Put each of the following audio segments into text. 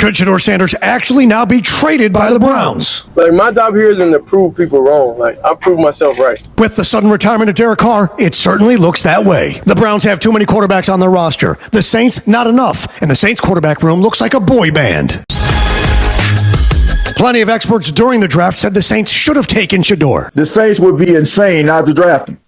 Could Shedeur Sanders actually now be traded by the Browns? Like, my job here isn't to prove people wrong. Like, I prove myself right. With the sudden retirement of Derek Carr, it certainly looks that way. The Browns have too many quarterbacks on their roster. The Saints, not enough. And the Saints quarterback room looks like a boy band. Plenty of experts during the draft said the Saints should have taken Shedeur. The Saints would be insane not to draft him.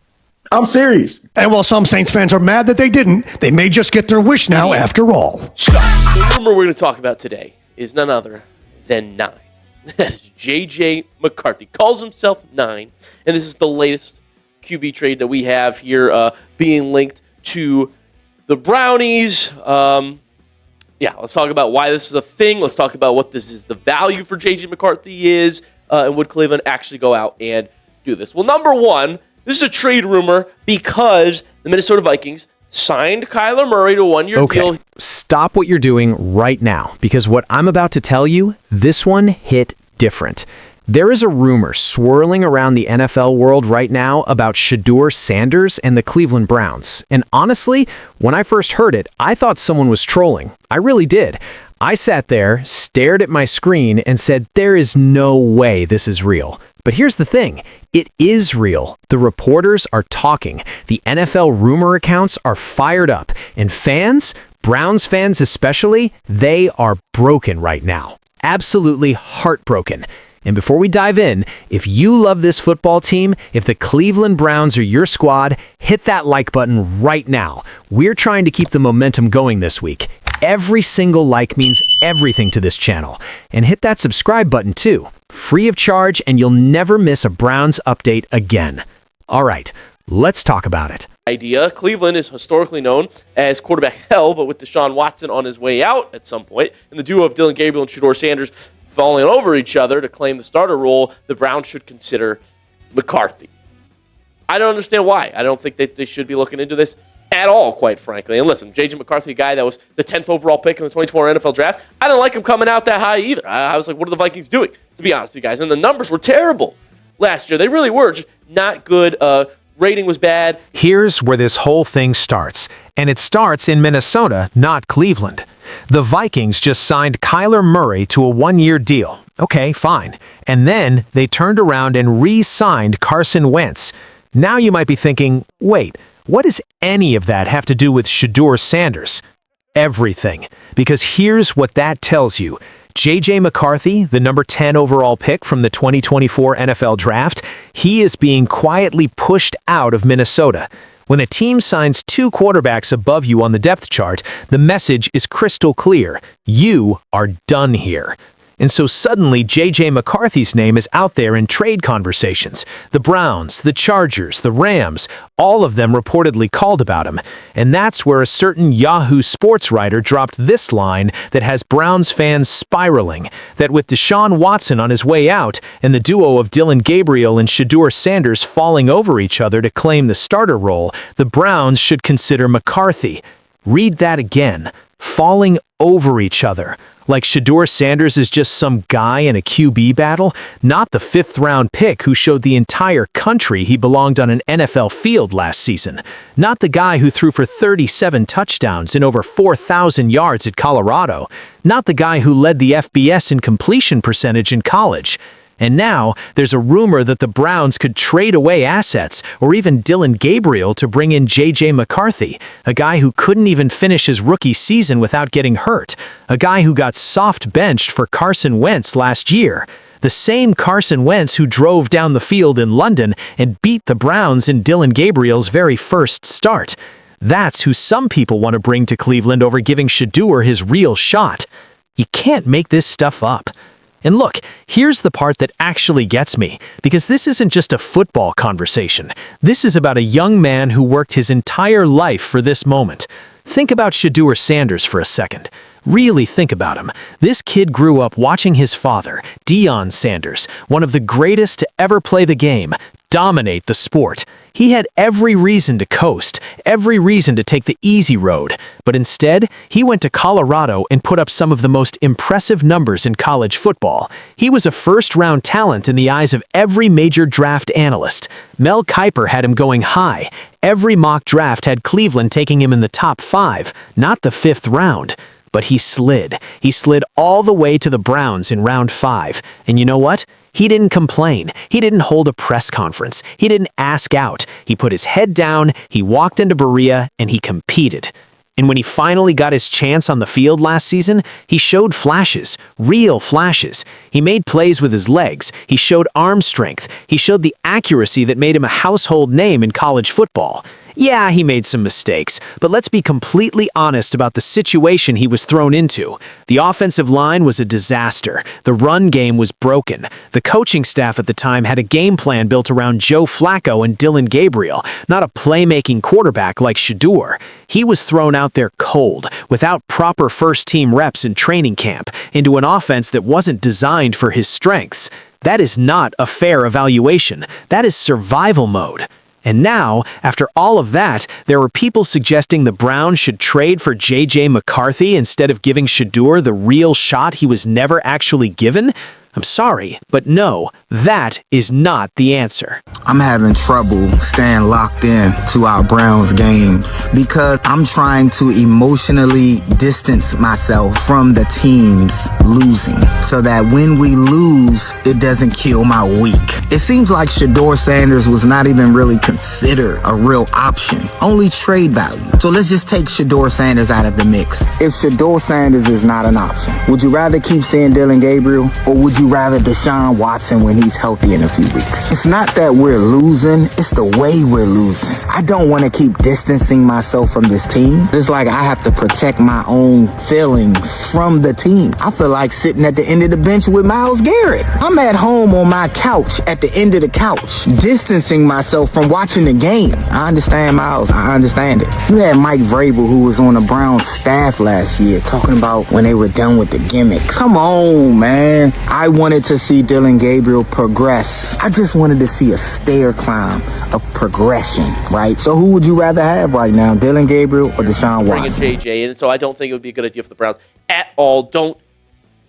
I'm serious. And while some Saints fans are mad that they didn't, they may just get their wish now after all. So, the rumor we're going to talk about today is none other than 9. That is JJ McCarthy. Calls himself 9. And this is the latest QB trade that we have here being linked to the Brownies. Let's talk about why this is a thing. Let's talk about what this is, the value for JJ McCarthy is, and would Cleveland actually go out and do this? Well, number one, this is a trade rumor because the Minnesota Vikings signed Kyler Murray to a one-year deal. Stop what you're doing right now, because what I'm about to tell you, this one hit different. There is a rumor swirling around the NFL world right now about Shedeur Sanders and the Cleveland Browns. And honestly, when I first heard it, I thought someone was trolling. I really did. I sat there, stared at my screen, and said, there is no way this is real. But here's the thing. It is real. The reporters are talking. The NFL rumor accounts are fired up. And fans, Browns fans especially, they are broken right now. Absolutely heartbroken. And before we dive in, if you love this football team, if the Cleveland Browns are your squad, hit that like button right now. We're trying to keep the momentum going this week. Every single like means everything to this channel. And hit that subscribe button too. Free of charge, and you'll never miss a Browns update again. All right, let's talk about it. Cleveland is historically known as quarterback hell, but with Deshaun Watson on his way out at some point, and the duo of Dillon Gabriel and Shedeur Sanders falling over each other to claim the starter role, the Browns should consider McCarthy. I don't understand why. I don't think that they should be looking into this at all, quite frankly. And listen, JJ McCarthy, a guy that was the 10th overall pick in the 2024 NFL draft, I didn't like him coming out that high either. I was like, what are the Vikings doing? To be honest with you guys. And the numbers were terrible last year. They really were just not good. Rating was bad. Here's where this whole thing starts. And it starts in Minnesota, not Cleveland. The Vikings just signed Kyler Murray to a one-year deal. Okay, fine. And then they turned around and re-signed Carson Wentz. Now you might be thinking, wait, what does any of that have to do with Shedeur Sanders? Everything. Because here's what that tells you. JJ McCarthy, the number 10 overall pick from the 2024 NFL Draft, he is being quietly pushed out of Minnesota. When a team signs 2 quarterbacks above you on the depth chart, the message is crystal clear. You are done here. And so suddenly JJ McCarthy's name is out there in trade conversations. The Browns, the Chargers, the Rams, all of them reportedly called about him. And that's where a certain Yahoo Sports writer dropped this line that has Browns fans spiraling, that with Deshaun Watson on his way out and the duo of Dillon Gabriel and Shedeur Sanders falling over each other to claim the starter role, the Browns should consider McCarthy. Read that again. Falling over each other. Like Shedeur Sanders is just some guy in a QB battle, not the 5th-round pick who showed the entire country he belonged on an NFL field last season. Not the guy who threw for 37 touchdowns and over 4,000 yards at Colorado. Not the guy who led the FBS in completion percentage in college. And now, there's a rumor that the Browns could trade away assets or even Dillon Gabriel to bring in JJ McCarthy, a guy who couldn't even finish his rookie season without getting hurt, a guy who got soft-benched for Carson Wentz last year. The same Carson Wentz who drove down the field in London and beat the Browns in Dillon Gabriel's very first start. That's who some people want to bring to Cleveland over giving Shedeur his real shot. You can't make this stuff up. And look, here's the part that actually gets me, because this isn't just a football conversation. This is about a young man who worked his entire life for this moment. Think about Shedeur Sanders for a second. Really think about him. This kid grew up watching his father, Deion Sanders, one of the greatest to ever play the game, dominate the sport. He had every reason to coast, every reason to take the easy road, but instead, he went to Colorado and put up some of the most impressive numbers in college football. He was a first-round talent in the eyes of every major draft analyst. Mel Kiper had him going high. Every mock draft had Cleveland taking him in the top 5, not the 5th round. But he slid. He slid all the way to the Browns in round 5. And you know what? He didn't complain. He didn't hold a press conference. He didn't ask out. He put his head down, he walked into Berea, and he competed. And when he finally got his chance on the field last season, he showed flashes, real flashes. He made plays with his legs. He showed arm strength. He showed the accuracy that made him a household name in college football. Yeah, he made some mistakes, but let's be completely honest about the situation he was thrown into. The offensive line was a disaster. The run game was broken. The coaching staff at the time had a game plan built around Joe Flacco and Dylan Gabriel, not a playmaking quarterback like Shedeur. He was thrown out there cold, without proper first-team reps in training camp, into an offense that wasn't designed for his strengths. That is not a fair evaluation. That is survival mode. And now, after all of that, there were people suggesting the Browns should trade for JJ McCarthy instead of giving Shedeur the real shot he was never actually given? I'm sorry, but no, that is not the answer. I'm having trouble staying locked in to our Browns games because I'm trying to emotionally distance myself from the teams losing so that when we lose, it doesn't kill my week. It seems like Shedeur Sanders was not even really considered a real option, only trade value. So let's just take Shedeur Sanders out of the mix. If Shedeur Sanders is not an option, would you rather keep seeing Dylan Gabriel or would you rather Deshaun Watson when he's healthy in a few weeks? It's not that we're losing, it's the way we're losing. I don't want to keep distancing myself from this team. It's like I have to protect my own feelings from the team. I feel like sitting at the end of the bench with Myles Garrett. I'm at home on my couch at the end of the couch, distancing myself from watching the game. I understand, Myles. I understand it. You had Mike Vrabel, who was on the Browns staff last year, talking about when they were done with the gimmicks. Come on, man. I wanted to see Dylan Gabriel progress. I just wanted to see a stair climb of progression, right? So who would you rather have right now, Dylan Gabriel or Deshaun Watson? Bring in JJ, and so I don't think it would be a good idea for the Browns at all. Don't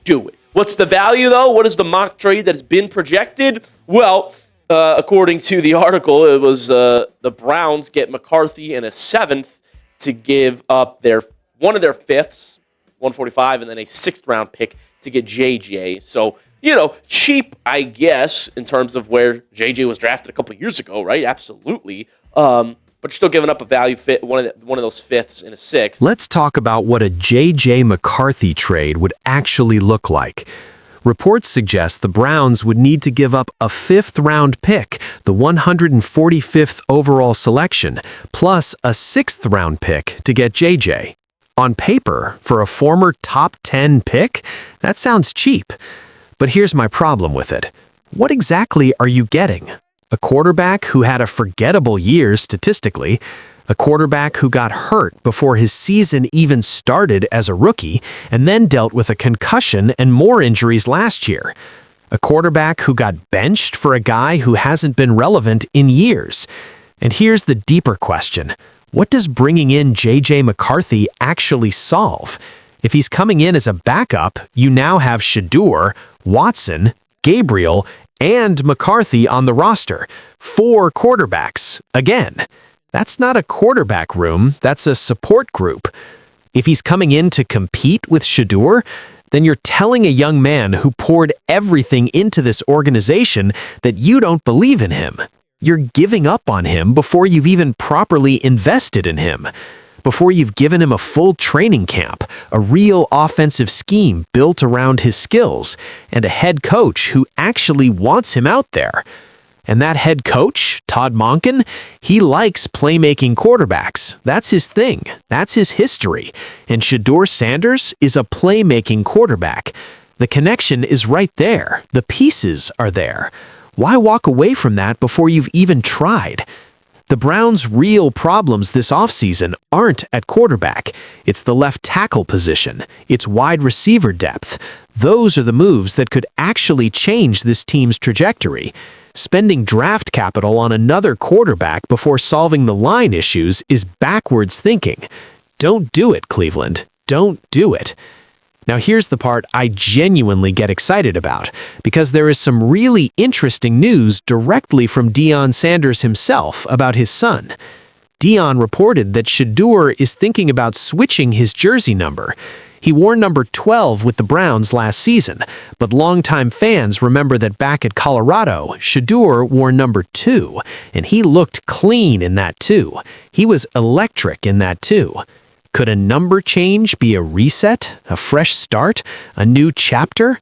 do it. What's the value, though? What is the mock trade that has been projected? Well, according to the article, it was the Browns get McCarthy and a 7th to give up one of their 5ths, 145, and then a 6th-round pick to get JJ. So, cheap, I guess, in terms of where JJ was drafted a couple of years ago, right? Absolutely. But you're still giving up a value fit, one of those 5ths and a 6th. Let's talk about what a JJ McCarthy trade would actually look like. Reports suggest the Browns would need to give up a 5th-round pick, the 145th overall selection, plus a 6th-round pick to get JJ. On paper, for a former top 10 pick, that sounds cheap. But here's my problem with it. What exactly are you getting? A quarterback who had a forgettable year statistically, a quarterback who got hurt before his season even started as a rookie, and then dealt with a concussion and more injuries last year. A quarterback who got benched for a guy who hasn't been relevant in years. And here's the deeper question. What does bringing in JJ McCarthy actually solve? If he's coming in as a backup, you now have Shedeur, Watson, Gabriel, and McCarthy on the roster. 4 quarterbacks. Again, that's not a quarterback room, that's a support group. If he's coming in to compete with Shedeur, then you're telling a young man who poured everything into this organization that you don't believe in him. You're giving up on him before you've even properly invested in him, before you've given him a full training camp, a real offensive scheme built around his skills, and a head coach who actually wants him out there. And that head coach, Todd Monken, he likes playmaking quarterbacks. That's his thing. That's his history. And Shedeur Sanders is a playmaking quarterback. The connection is right there. The pieces are there. Why walk away from that before you've even tried? The Browns' real problems this offseason aren't at quarterback. It's the left tackle position. It's wide receiver depth. Those are the moves that could actually change this team's trajectory. Spending draft capital on another quarterback before solving the line issues is backwards thinking. Don't do it, Cleveland. Don't do it. Now here's the part I genuinely get excited about, because there is some really interesting news directly from Deion Sanders himself about his son. Deion reported that Shedeur is thinking about switching his jersey number. He wore number 12 with the Browns last season, but longtime fans remember that back at Colorado, Shedeur wore number 2, and he looked clean in that too. He was electric in that too. Could a number change be a reset, a fresh start, a new chapter?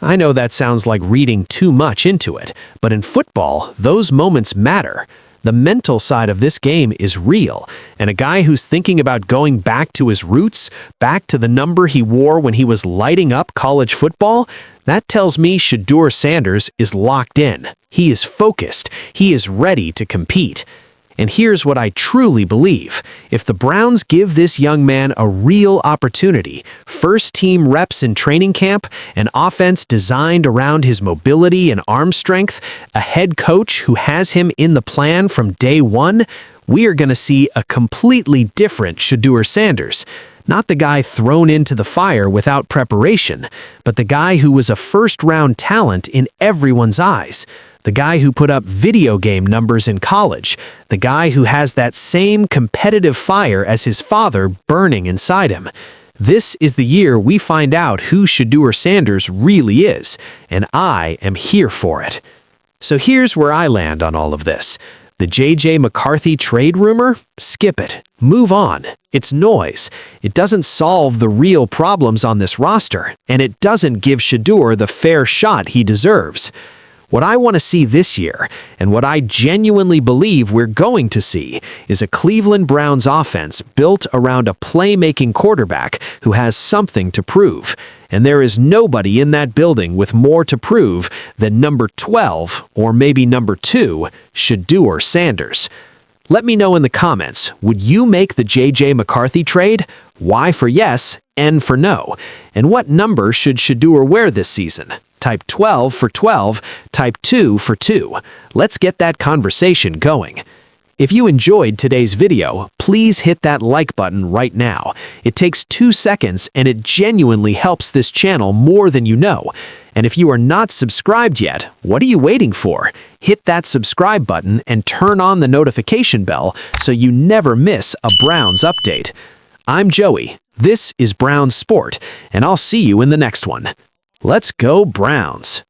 I know that sounds like reading too much into it, but in football, those moments matter. The mental side of this game is real, and a guy who's thinking about going back to his roots, back to the number he wore when he was lighting up college football, that tells me Shedeur Sanders is locked in. He is focused. He is ready to compete. And here's what I truly believe. If the Browns give this young man a real opportunity, first-team reps in training camp, an offense designed around his mobility and arm strength, a head coach who has him in the plan from day one, we are going to see a completely different Shedeur Sanders. Not the guy thrown into the fire without preparation, but the guy who was a first-round talent in everyone's eyes. The guy who put up video game numbers in college. The guy who has that same competitive fire as his father burning inside him. This is the year we find out who Shedeur Sanders really is, and I am here for it. So here's where I land on all of this. The JJ McCarthy trade rumor? Skip it. Move on. It's noise. It doesn't solve the real problems on this roster, and it doesn't give Shedeur the fair shot he deserves. What I want to see this year, and what I genuinely believe we're going to see, is a Cleveland Browns offense built around a playmaking quarterback who has something to prove. And there is nobody in that building with more to prove than number 12, or maybe number 2, Shedeur Sanders. Let me know in the comments, would you make the JJ McCarthy trade? Y for yes, N for no. And what number should Shedeur wear this season? Type 12 for 12, type 2 for 2. Let's get that conversation going. If you enjoyed today's video, please hit that like button right now. It takes 2 seconds and it genuinely helps this channel more than you know. And if you are not subscribed yet, what are you waiting for? Hit that subscribe button and turn on the notification bell so you never miss a Browns update. I'm Joey, this is Browns Sport, and I'll see you in the next one. Let's go Browns!